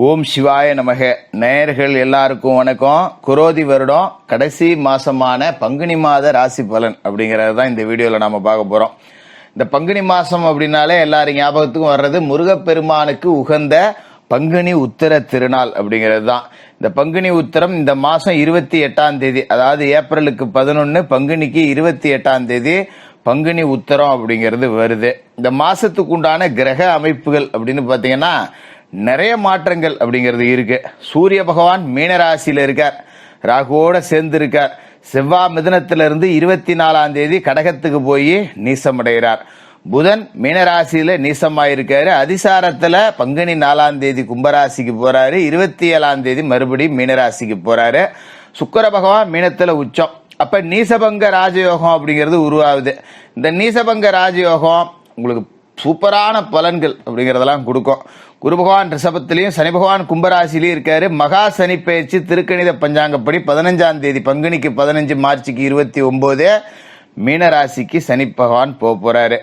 ஓம் சிவாய நமக. நேயர்கள் எல்லாருக்கும் வணக்கம். குரோதி வருடம் கடைசி மாசமான பங்குனி மாத ராசி பலன் அப்படிங்கறது தான் இந்த வீடியோல நாம பார்க்க போறோம். இந்த பங்குனி மாசம் அப்படின்னாலே எல்லாரும் ஞாபகத்துக்கும் வர்றது முருகப்பெருமானுக்கு உகந்த பங்குனி உத்திர திருநாள் அப்படிங்கிறது தான். இந்த பங்குனி உத்திரம் இந்த மாசம் 28ஆம் தேதி, அதாவது ஏப்ரலுக்கு 11, பங்குனிக்கு 28ஆம் தேதி பங்குனி உத்திரம் அப்படிங்கிறது வருது. இந்த மாசத்துக்கு உண்டான கிரக அமைப்புகள் அப்படின்னு பாத்தீங்கன்னா நிறைய மாற்றங்கள் அப்படிங்கிறது இருக்கு. சூரிய பகவான் மீனராசியில இருக்கார், ராகுவோட சேர்ந்து இருக்கார். செவ்வாய் மிதுனத்திலிருந்து 24ஆம் தேதி கடகத்துக்கு போய் நீசமடைகிறார். புதன் மீனராசியில நீசமாயிருக்காரு. அதிசாரத்துல பங்குனி 4ஆம் தேதி கும்பராசிக்கு போறாரு. 27ஆம் தேதி மறுபடியும் மீனராசிக்கு போறாரு. சுக்கிர பகவான் மீனத்துல உச்சம். அப்ப நீசபங்க ராஜயோகம் அப்படிங்கிறது உருவாகுது. இந்த நீசபங்க ராஜயோகம் உங்களுக்கு சூப்பரான பலன்கள் அப்படிங்கறதெல்லாம் கொடுக்கும். குரு பகவான் ரிஷபத்திலையும் சனி பகவான் கும்பராசிலையும் இருக்காரு. மகா சனி பயிற்சி திருக்கணித பஞ்சாங்கப்படி 15ஆம் தேதி பங்குனிக்கு 15, மார்ச்சுக்கு 29 மீனராசிக்கு சனி பகவான் போறாரு.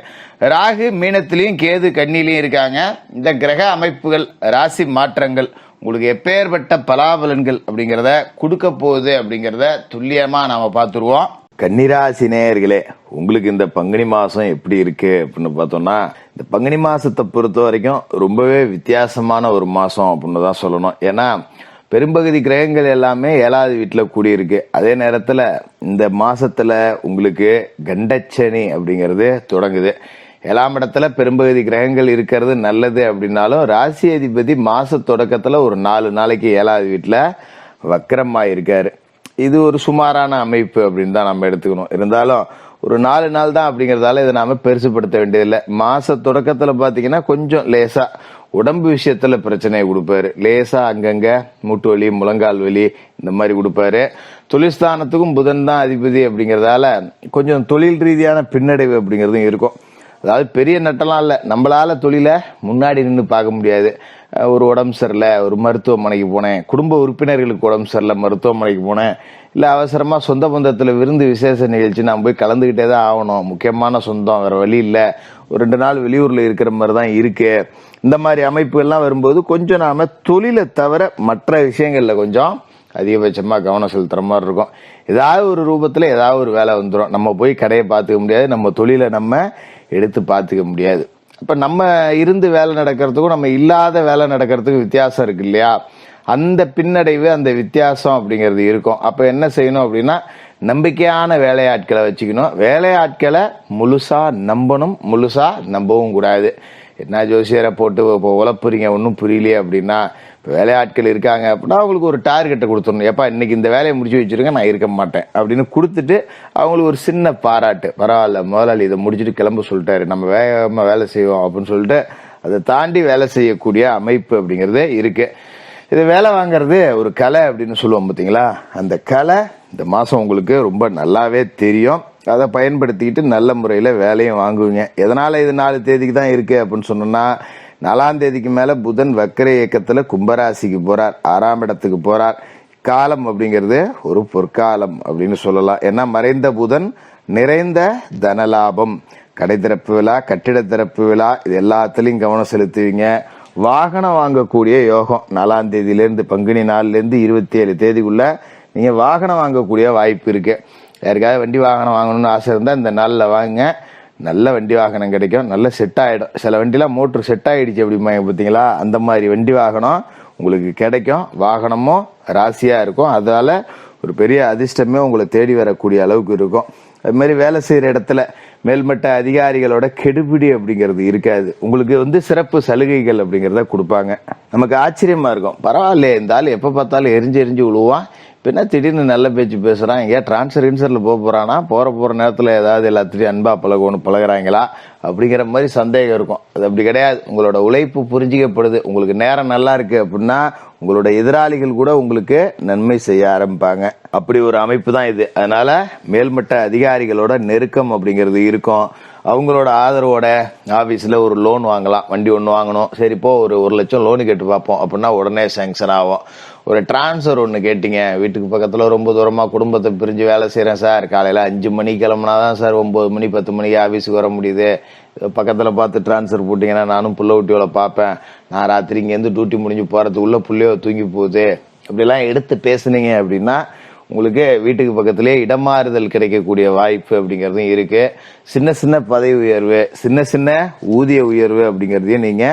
ராகு மீனத்திலையும் கேது கன்னிலையும் இருக்காங்க. இந்த கிரக அமைப்புகள் ராசி மாற்றங்கள் உங்களுக்கு எப்பேற்பட்ட பலாபலன்கள் அப்படிங்கிறத கொடுக்க போகுது அப்படிங்கிறத துல்லியமா நாம பார்த்துருவோம். கன்னிராசி நேயர்களே, உங்களுக்கு இந்த பங்குனி மாசம் எப்படி இருக்கு அப்படின்னு பார்த்தோம்னா, இந்த பங்குனி மாசத்தை பொறுத்த வரைக்கும் ரொம்பவே வித்தியாசமான ஒரு மாசம் அப்படின்னு தான் சொல்லணும். ஏன்னா பெரும்பகுதி கிரகங்கள் எல்லாமே 7வது வீட்டுல கூடியிருக்கு. அதே நேரத்துல இந்த மாசத்துல உங்களுக்கு கண்டச்சனி அப்படிங்கிறது தொடங்குது. 7ஆம் இடத்துல பெரும்பகுதி கிரகங்கள் இருக்கிறது நல்லது அப்படின்னாலும் ராசி அதிபதி மாச தொடக்கத்துல ஒரு 4 நாளைக்கு 7வது வீட்டுல வக்கரமா இருக்காரு. இது ஒரு சுமாரான அமைப்பு அப்படின்னு தான் நம்ம எடுத்துக்கணும். இருந்தாலும் ஒரு 4 நாள் தான் அப்படிங்கறதால இதை நாம பெருசுப்படுத்த வேண்டியதில்லை. மாச தொடக்கத்துல பாத்தீங்கன்னா கொஞ்சம் லேசா உடம்பு விஷயத்துல பிரச்சனையை கொடுப்பாரு. லேசா அங்கங்க மூட்டு வலி, முழங்கால் வலி இந்த மாதிரி கொடுப்பாரு. தொழில்ஸ்தானத்துக்கும் புதன் தான் அதிபதி அப்படிங்கறதால கொஞ்சம் தொழில் ரீதியான பின்னடைவு அப்படிங்கறதும் இருக்கும். அதாவது பெரிய நட்டெல்லாம் இல்ல, நம்மளால தொழில முன்னாடி நின்று பார்க்க முடியாது. ஒரு உடம்பு சரியில்லை, ஒரு மருத்துவமனைக்கு போனேன், குடும்ப உறுப்பினர்களுக்கு உடம்பு சரியில்லை, மருத்துவமனைக்கு போனேன், இல்ல அவசரமா சொந்த பந்தத்துல விருந்து விசேஷ நிகழ்ச்சி நான் போய் கலந்துகிட்டே தான் ஆகணும், முக்கியமான சொந்தம், வேற வழி இல்ல, ஒரு 2 நாள் வெளியூர்ல இருக்கிற மாதிரி தான் இருக்கு. இந்த மாதிரி அமைப்புகள்லாம் வரும்போது கொஞ்சம் நாம தொழிலை தவிர மற்ற விஷயங்கள்ல கொஞ்சம் அதிகபட்சமா கவனம் செலுத்துற மாதிரி இருக்கும். ஏதாவது ஒரு ரூபத்துல ஏதாவது ஒரு வேலை வந்துடும். நம்ம போய் கடையை பார்த்துக்க முடியாது, நம்ம தொழிலை நம்ம எடுத்து பார்த்துக்க முடியாது. அப்ப நம்ம இருந்து வேலை நடக்கிறதுக்கும் நம்ம இல்லாத வேலை நடக்கிறதுக்கும் வித்தியாசம் இருக்கு இல்லையா? அந்த பின்னடைவு, அந்த வித்தியாசம் அப்படிங்கிறது இருக்கும். அப்ப என்ன செய்யணும் அப்படின்னா, நம்பிக்கையான வேலையாட்களை வச்சுக்கணும். வேலையாட்களை முழுசா நம்பணும், முழுசா நம்பவும் கூடாது. என்ன ஜோசியரை போட்டு உழப்புறீங்க, ஒன்றும் புரியலையே அப்படின்னா, வேலையாட்கள் இருக்காங்க அப்படின்னா அவங்களுக்கு ஒரு டார்கெட்டை கொடுத்துடணும். எப்பா இன்னைக்கு இந்த வேலையை முடிச்சு வச்சிருங்க, நான் இருக்க மாட்டேன் அப்படின்னு கொடுத்துட்டு அவங்களுக்கு ஒரு சின்ன பாராட்டு, பரவாயில்ல முதலாளி இதை முடிச்சுட்டு கிளம்ப சொல்லிட்டாரு, நம்ம வேகமா வேலை செய்வோம் அப்படின்னு சொல்லிட்டு அதை தாண்டி வேலை செய்யக்கூடிய அமைப்பு அப்படிங்கிறது இருக்கு. இது வேலை வாங்குறது ஒரு கலை அப்படின்னு சொல்லுவோம் பார்த்தீங்களா? அந்த கலை இந்த மாசம் உங்களுக்கு ரொம்ப நல்லாவே தெரியும். அதை பயன்படுத்திக்கிட்டு நல்ல முறையில வேலையும் வாங்குவீங்க. எதனால இது 4 தேதிக்கு தான் இருக்கு அப்படின்னு சொன்னோம்னா, 4ஆம் தேதிக்கு மேல புதன் வக்கர இயக்கத்துல கும்பராசிக்கு போறார், 6ஆம் இடத்துக்கு போறார். காலம் அப்படிங்கிறது ஒரு பொற்காலம் அப்படின்னு சொல்லலாம். ஏன்னா மறைந்த புதன் நிறைந்த தனலாபம், கடை திறப்பு விழா, கட்டிட திறப்பு விழா, இது எல்லாத்துலயும் கவனம் செலுத்துவீங்க. வாகனம் வாங்கக்கூடிய யோகம் 4ஆம் தேதியிலிருந்து பங்குனி 4லேருந்து 27 தேதிக்குள்ள நீங்க வாகனம் வாங்கக்கூடிய வாய்ப்பு இருக்கு. யாருக்காவது வண்டி வாகனம் வாங்கணும்னு ஆசை இருந்தா இந்த நாள்ல வாங்க, நல்ல வண்டி வாகனம் கிடைக்கும், நல்ல செட் ஆயிடும். சில வண்டிலாம் மோட்டர் செட் ஆயிடுச்சு அப்படிமா பார்த்தீங்களா, அந்த மாதிரி வண்டி வாகனம் உங்களுக்கு கிடைக்கும். வாகனமும் ராசியா இருக்கும். அதனால ஒரு பெரிய அதிர்ஷ்டமே உங்களை தேடி வரக்கூடிய அளவுக்கு இருக்கும். அது மாதிரி வேலை செய்யற இடத்துல மேல்மட்ட அதிகாரிகளோட கெடுபிடி அப்படிங்கிறது இருக்காது. உங்களுக்கு சிறப்பு சலுகைகள் அப்படிங்கிறத கொடுப்பாங்க. நமக்கு ஆச்சரியமா இருக்கும், பரவாயில்லையே இந்த ஆள் எப்ப பார்த்தாலும் எரிஞ்சு விழுவான், பின்ன திடீர்னு நல்ல பேச்சு பேசுறான், ஏன் டிரான்ஸ்ஃபர்ல போறானா, போற நேரத்துல ஏதாவது எல்லாத்தையும் அன்பா பழகுறாங்களா அப்படிங்கிற மாதிரி சந்தேகம் இருக்கும். அது அப்படி கிடையாது. உங்களோட உழைப்பு புரிஞ்சிக்கப்படுது. உங்களுக்கு நேரம் நல்லா இருக்கு அப்படின்னா உங்களோட எதிராளிகள் கூட உங்களுக்கு நன்மை செய்ய ஆரம்பிப்பாங்க. அப்படி ஒரு அமைப்பு தான் இது. அதனால மேல்மட்ட அதிகாரிகளோட நெருக்கம் அப்படிங்கிறது இருக்கும். அவங்களோட ஆதரவோட ஆபீஸ்ல ஒரு லோன் வாங்கலாம். வண்டி ஒன்று வாங்கணும், சரி இப்போ ஒரு 1 லட்சம் லோனு கேட்டு பார்ப்போம் அப்படின்னா உடனே சாங்ஷன் ஆகும். ஒரு டிரான்ஸ்ஃபர் ஒன்று கேட்டீங்க, வீட்டுக்கு பக்கத்தில் ரொம்ப தூரமாக குடும்பத்தை பிரிஞ்சு வேலை செய்கிறேன் சார், காலையில் 5 மணி கிளம்புனா தான் சார் 9 மணி 10 மணிக்கு ஆஃபீஸுக்கு வர முடியுது, பக்கத்தில் பார்த்து டிரான்ஸ்ஃபர் போட்டிங்கன்னா நானும் புள்ள ஊட்டியோட பார்ப்பேன், நான் ராத்திரி இங்கேருந்து டியூட்டி முடிஞ்சு போகிறதுக்குள்ளே புள்ளையோ தூங்கி போகுது, அப்படிலாம் எடுத்து பேசுனீங்க அப்படின்னா உங்களுக்கு வீட்டுக்கு பக்கத்திலே இடமாறுதல் கிடைக்கக்கூடிய வாய்ப்பு அப்படிங்கிறதும் இருக்கு. சின்ன சின்ன பதவி உயர்வு, சின்ன சின்ன ஊதிய உயர்வு அப்படிங்கிறதையும் நீங்க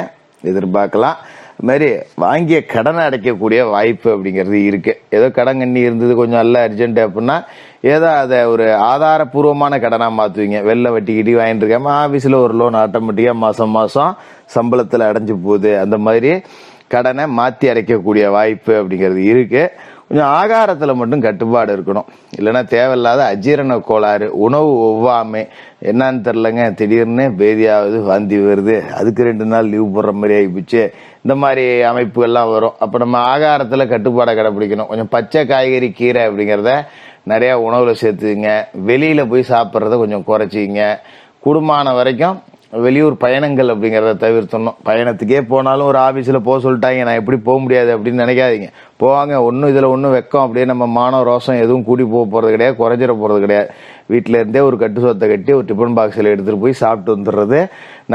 எதிர்பார்க்கலாம். அது மாதிரி வாங்கிய கடனை அடைக்கக்கூடிய வாய்ப்பு அப்படிங்கிறது இருக்கு. ஏதோ கடன் கண்ணி இருந்தது கொஞ்சம் நல்ல அர்ஜென்ட் அப்படின்னா ஏதோ அதை ஒரு ஆதாரபூர்வமான கடனாக மாற்றுவீங்க. வெளில வட்டி கிட்டி வாங்கிட்டு இருக்காம ஆஃபீஸில் ஒரு லோன் ஆட்டோமேட்டிக்காக மாதம் மாதம் சம்பளத்தில் அடைஞ்சு போகுது, அந்த மாதிரி கடனை மாற்றி அடைக்கக்கூடிய வாய்ப்பு அப்படிங்கிறது இருக்கு. கொஞ்சம் ஆகாரத்தில் மட்டும் கட்டுப்பாடு இருக்கணும், இல்லைன்னா தேவையில்லாத அஜீரண கோளாறு, உணவு ஒவ்வாமை, என்னன்னு தெரிலங்க திடீர்னு பேதியாவது வாந்தி வருது, அதுக்கு 2 நாள் லீவ் போடுற மாதிரி ஆகிப்போச்சு, இந்த மாதிரி அமைப்புகள்லாம் வரும். அப்போ நம்ம ஆகாரத்தில் கட்டுப்பாடை கடைப்பிடிக்கணும். கொஞ்சம் பச்சை காய்கறி கீரை அப்படிங்கிறத நிறையா உணவில் சேர்த்துங்க. வெளியில் போய் சாப்பிட்றத கொஞ்சம் குறைச்சிங்க. கூடுமான வரைக்கும் வெளியூர் பயணங்கள் அப்படிங்கிறத தவிர்த்தணும். பயணத்துக்கே போனாலும் ஒரு ஆஃபீஸில் போக சொல்லிட்டாங்க, நான் எப்படி போக முடியாது அப்படின்னு நினைக்காதீங்க, போவாங்க. ஒன்றும் இதில் ஒன்றும் வெக்கம் அப்படியே நம்ம மான ரோசம் எதுவும் கூடி போகிறது கிடையாது, குறைஞ்சிட போகிறது கிடையாது. வீட்டில் இருந்தே ஒரு கட்டு சொத்தை கட்டி ஒரு டிஃபன் பாக்ஸில் எடுத்துகிட்டு போய் சாப்பிட்டு வந்துடுறது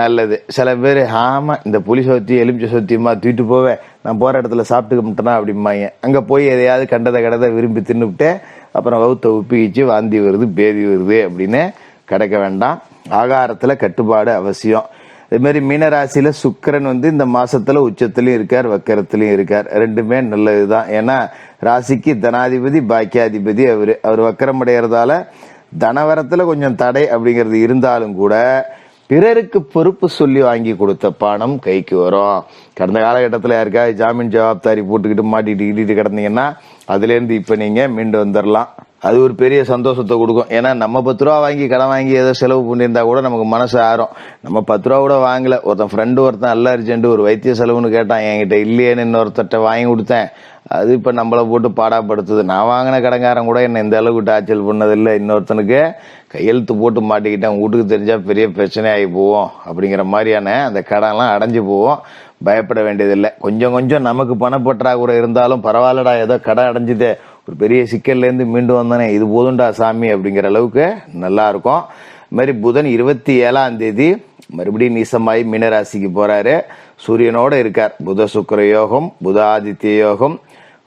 நல்லது. சில பேர் ஆமாம் இந்த புளி சொத்தி எலுமிச்சை சொத்தியமா தூக்கிட்டு போவேன், நான் போகிற இடத்துல சாப்பிட்டுக்க மாட்டேனா அப்படிம்பாங்க. அங்கே போய் எதையாவது கண்டதை விரும்பி தின்னுவிட்டு அப்புறம் வவுத்த உப்பிச்சு வாந்தி வருது பேதி வருது அப்படின்னு கிடைக்க வேண்டாம். ஆகாரத்தில் கட்டுப்பாடு அவசியம். இதுமாரி மீனராசியில் சுக்கிரன் இந்த மாசத்துல உச்சத்திலையும் இருக்கார், வக்கரத்திலையும் இருக்கார். ரெண்டுமே நல்லதுதான். ஏன்னா ராசிக்கு தனாதிபதி பாக்கியாதிபதி அவர் வக்கரம் அடைகிறதால தனவரத்தில் கொஞ்சம் தடை அப்படிங்கிறது இருந்தாலும் கூட பிறருக்கு பொறுப்பு சொல்லி வாங்கி கொடுத்த பணம் கைக்கு வரும். கடந்த காலகட்டத்தில் யாருக்காவது ஜாமீன் ஜவாப்தாரி போட்டுக்கிட்டு மாட்டிட்டு கிடந்தீங்கன்னா அதுலேருந்து இப்போ நீங்கள் மீண்டு வந்துடலாம். அது ஒரு பெரிய சந்தோஷத்தை கொடுக்கும். ஏன்னா நம்ம 10 ரூபா வாங்கி கடன் வாங்கி ஏதோ செலவு பண்ணியிருந்தா கூட நமக்கு மனசு ஆறும். நம்ம 10 ரூபா கூட வாங்கல, ஒருத்தன் நல்ல அர்ஜென்ட் ஒரு வைத்திய செலவுன்னு கேட்டான், என்கிட்ட இல்லையேன்னு இன்னொருத்தட்ட வாங்கி கொடுத்தேன், அது இப்போ நம்மளை போட்டு பாடாப்படுத்துது. நான் வாங்கின கடங்காரன் கூட என்னை இந்த அளவுக்கு டார்ச்சல் பண்ணதில்லை, இன்னொருத்தனுக்கு கையெழுத்து போட்டு மாட்டிக்கிட்டேன், வீட்டுக்கு தெரிஞ்சா பெரிய பிரச்சனை ஆகி போவோம் அப்படிங்கிற மாதிரியான அந்த கடன்லாம் அடைஞ்சு போவோம். பயப்பட வேண்டியதில்லை. கொஞ்சம் கொஞ்சம் நமக்கு பணப்பற்றாக்குறை இருந்தாலும் பரவாயில்லடா, ஏதோ கடன் அடைஞ்சுதே, ஒரு பெரிய சிக்கல்லேருந்து மீண்டு வந்தானே, இது போதுண்டா சாமி அப்படிங்கிற அளவுக்கு நல்லா இருக்கும். இது மாதிரி புதன் 27ஆம் தேதி மறுபடியும் நீசமாயி மீனராசிக்கு போறாரு, சூரியனோட இருக்கார். புத சுக்கிர யோகம், புத ஆதித்ய யோகம்,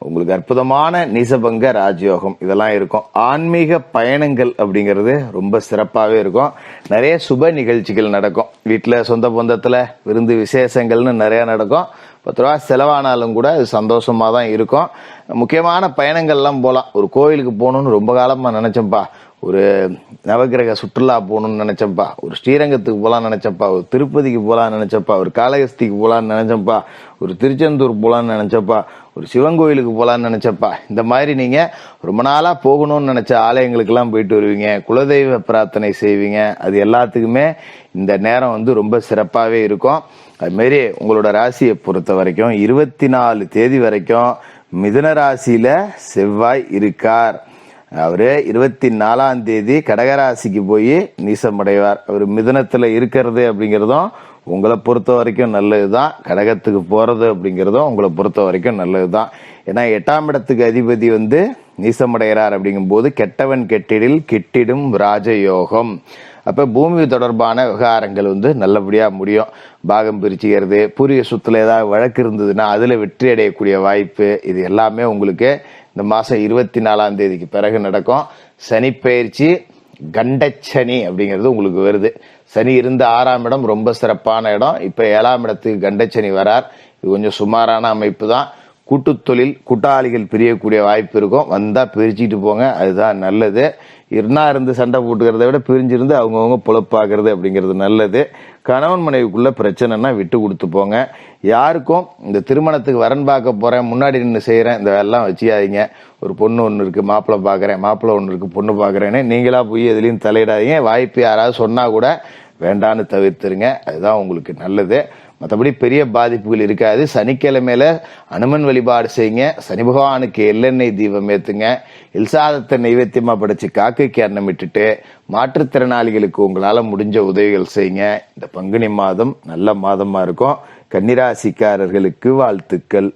உங்களுக்கு அற்புதமான நீசபங்க ராஜயோகம் இதெல்லாம் இருக்கும். ஆன்மீக பயணங்கள் அப்படிங்கிறது ரொம்ப சிறப்பாகவே இருக்கும். நிறைய சுப நிகழ்ச்சிகள் நடக்கும். வீட்டில் சொந்த பந்தத்தில் விருந்து விசேஷங்கள்னு நிறையா நடக்கும். 10 ரூபா செலவானாலும் கூட அது சந்தோஷமாக தான் இருக்கும். முக்கியமான பயணங்கள்லாம் போகலாம். ஒரு கோயிலுக்கு போகணுன்னு ரொம்ப காலமாக நினச்சேன்ப்பா, ஒரு நவகிரக சுற்றுலா போகணும்னு நினைச்சப்பா, ஒரு ஸ்ரீரங்கத்துக்கு போகலான்னு நினைச்சப்பா, ஒரு திருப்பதிக்கு போகலான்னு நினைச்சப்பா, ஒரு காளகஸ்திக்கு போகலான்னு நினைச்சப்பா, ஒரு திருச்செந்தூர் போகலான்னு நினைச்சப்பா, ஒரு சிவன் கோயிலுக்கு போகலான்னு நினைச்சப்பா, இந்த மாதிரி நீங்க ரொம்ப நாளா போகணும்னு நினைச்ச ஆலயங்களுக்கெல்லாம் போயிட்டு வருவீங்க, குலதெய்வ பிரார்த்தனை செய்வீங்க. அது எல்லாத்துக்குமே இந்த நேரம் ரொம்ப சிறப்பாகவே இருக்கும். அதுமாரி உங்களோட ராசியை பொறுத்த வரைக்கும் 24 தேதி வரைக்கும் மிதுன ராசியில செவ்வாய் இருக்கார். அவரு 24ஆம் தேதி கடகராசிக்கு போய் நீசமடைவார். அவர் மிதுனத்துல இருக்கிறது அப்படிங்கிறதும் உங்களை பொறுத்த வரைக்கும் நல்லதுதான். கடகத்துக்கு போறது அப்படிங்கிறதும் உங்களை பொறுத்த வரைக்கும் நல்லதுதான். ஏன்னா 8ஆம் இடத்துக்கு அதிபதி நீசமடைகிறார் அப்படிங்கும் போது கெட்டவன் கெட்டிடில் கிட்டிடும் ராஜயோகம். அப்ப பூமி தொடர்பான விவகாரங்கள் நல்லபடியா முடியும். பாகம் பிரிச்சுக்கிறது, பூர்வீக சொத்துல ஏதாவது வழக்கு இருந்ததுன்னா அதுல வெற்றி அடையக்கூடிய வாய்ப்பு, இது எல்லாமே உங்களுக்கு இந்த மாசம் 24ஆம் தேதிக்கு பிறகு நடக்கும். சனி பயிற்சி கண்டச்சனி அப்படிங்கிறது உங்களுக்கு வருது. சனி இருந்த 6ஆம் இடம் ரொம்ப சிறப்பான இடம். இப்ப 7ஆம் இடத்துக்கு கண்டச்சனி வரார். இது கொஞ்சம் சுமாரான அமைப்பு தான். கூட்டு தொழில் கூட்டாளிகள் பிரியக்கூடிய வாய்ப்பு இருக்கும். வந்தா பிரிச்சுட்டு போங்க, அதுதான் நல்லது. இருந்து சண்டை போட்டுக்கிறத விட பிரிஞ்சிருந்து அவங்கவுங்க பொழப்பாக்குறது அப்படிங்கிறது நல்லது. கணவன் மனைவிக்குள்ள பிரச்சனைனா விட்டு கொடுத்து போங்க. யாருக்கும் இந்த திருமணத்துக்கு வரன் பார்க்க போறேன், முன்னாடி நின்று செய்யறேன், இந்த வேலைலாம் வச்சுக்காதீங்க. ஒரு பொண்ணு ஒன்று இருக்கு, மாப்பிள்ளை பார்க்குறேன், மாப்பிள்ளை ஒன்று இருக்கு, பொண்ணு பார்க்குறேன்னு நீங்களா போய் எதுலையும் தலையிடாதீங்க. வாய்ப்பு யாராவது சொன்னா கூட வேண்டான்னு தவிர்த்துருங்க, அதுதான் உங்களுக்கு நல்லது. மற்றபடி பெரிய பாதிப்புகள் இருக்காது. சனிக்கிழமையில அனுமன் வழிபாடு செய்யுங்க. சனி பகவானுக்கு எள்ளெண்ணெய் தீபம் ஏத்துங்க. எல்சாதத்தை நைவேத்தியமா படைச்சு காக்கைக்கு அன்னம் விட்டுட்டு மாற்றுத்திறனாளிகளுக்கு உங்களால முடிஞ்ச உதவிகள் செய்யுங்க. இந்த பங்குனி மாதம் நல்ல மாதமா இருக்கும். கன்னிராசிக்காரர்களுக்கு வாழ்த்துக்கள்.